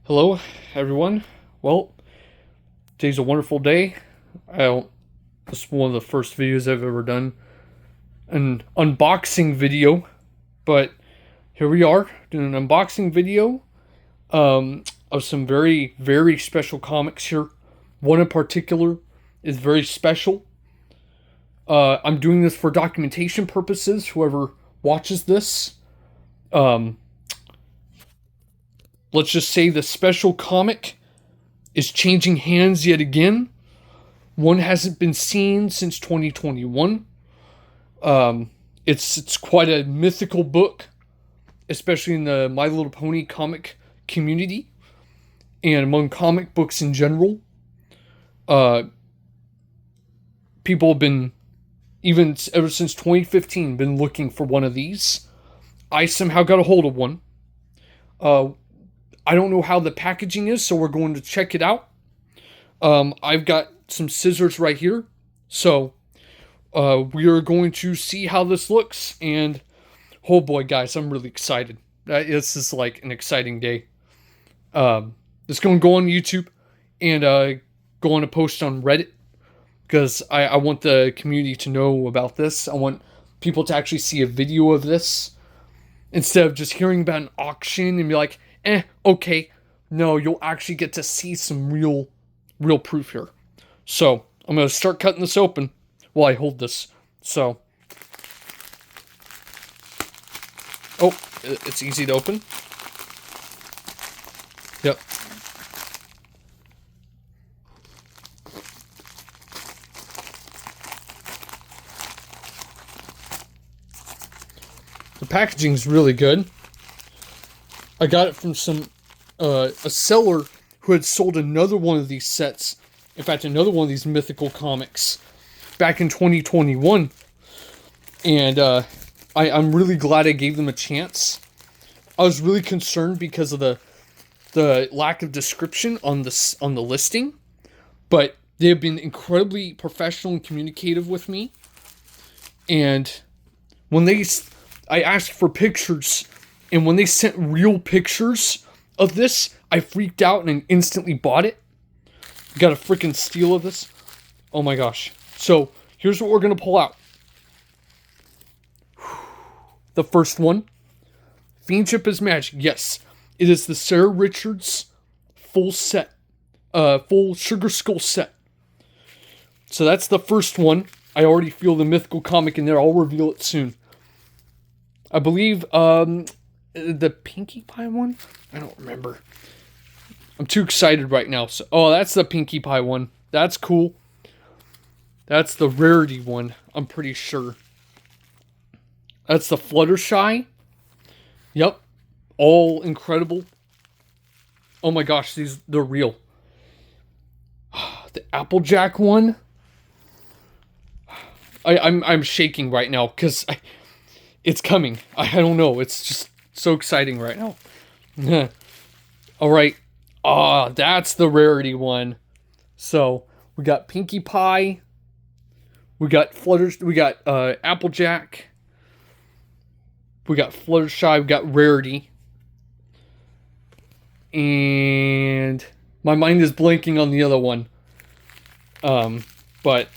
Hello, everyone. Well, today's a wonderful day. I don't. This is one of the first videos I've ever done, an unboxing video, but here we are doing an unboxing video of some very, very special comics here. One in particular is very special. I'm doing this for documentation purposes. Whoever watches this, um, let's just say the special comic is changing hands yet again. One hasn't been seen since 2021. It's quite a mythical book, especially in the My Little Pony comic community and among comic books in general. People have been, even ever since 2015, been looking for one of these. I somehow got a hold of one. I don't know how the packaging is, so we're going to check it out. I've got some scissors right here, so we are going to see how this looks. And oh boy, guys, I'm really excited. This is like an exciting day. It's going to go on YouTube and go on a post on Reddit because I want the community to know about this. I want people to actually see a video of this instead of just hearing about an auction and be like, okay. No, you'll actually get to see some real proof here. So, I'm going to start cutting this open while I hold this. So, oh, it's easy to open. Yep. The packaging's really good. I got it from a seller who had sold another one of these sets. In fact, another one of these mythical comics back in 2021. And I'm really glad I gave them a chance. I was really concerned because of the lack of description on the listing, but they have been incredibly professional and communicative with me. And when I asked for pictures, and when they sent real pictures of this, I freaked out and instantly bought it. Got a freaking steal of this. Oh my gosh. So, here's what we're going to pull out. The first one. Fiendship is Magic. Yes. It is the Sara Richards full set. Full Sugar Skull set. So, that's the first one. I already feel the mythical comic in there. I'll reveal it soon. I believe, the Pinkie Pie one? I don't remember. I'm too excited right now. So, oh, that's the Pinkie Pie one. That's cool. That's the Rarity one, I'm pretty sure. That's the Fluttershy. Yep. All incredible. Oh my gosh, they're real. The Applejack one. I'm shaking right now because it's coming. I don't know. It's just so exciting right now. All right. That's the Rarity one. So we got Pinkie Pie. We got We got Applejack. We got Fluttershy. We got Rarity. And my mind is blanking on the other one. But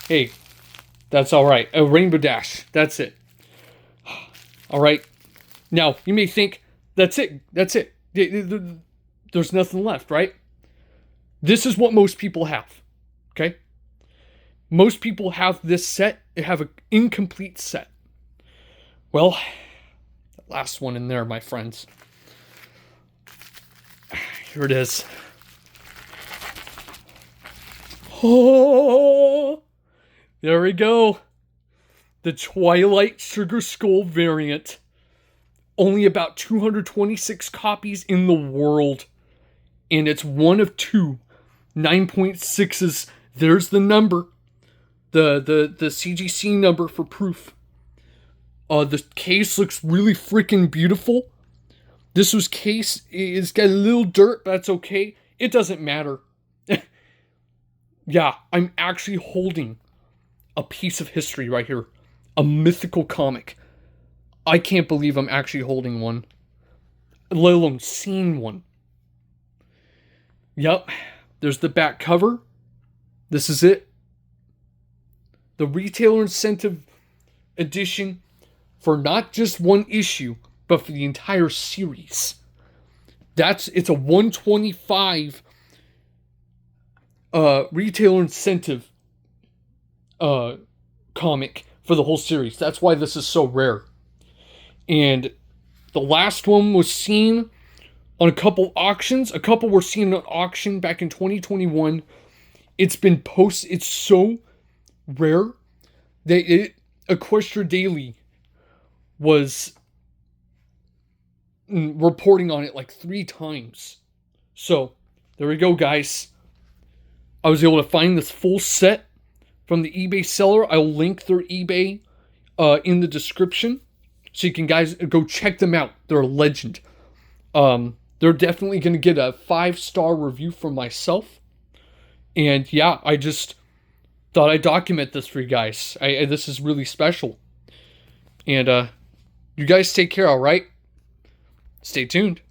hey, that's all right. A Rainbow Dash. That's it. All right. Now, you may think, that's it. That's it. There's nothing left, right? This is what most people have. Okay? Most people have this set. They have an incomplete set. Well, the last one in there, my friends. Here it is. Oh, there we go. The Twilight Sugar Skull variant. Only about 226 copies in the world. And it's one of two 9.6s. There's the number. The CGC number for proof. The case looks really freaking beautiful. This was case. It's got a little dirt, but that's okay. It doesn't matter. Yeah, I'm actually holding a piece of history right here. A mythical comic. I can't believe I'm actually holding one. Let alone seen one. Yep, there's the back cover. This is it. The retailer incentive edition for not just one issue, but for the entire series. It's a 125 retailer incentive comic for the whole series. That's why this is so rare. And the last one was seen on a couple auctions. A couple were seen on auction back in 2021. It's been posted. It's so rare that Equestria Daily was reporting on it like 3 times. So, there we go, guys. I was able to find this full set from the eBay seller. I'll link their eBay in the description. So you can guys go check them out. They're a legend. They're definitely going to get a 5-star review from myself. And yeah, I just thought I'd document this for you guys. This is really special. And you guys take care, alright? Stay tuned.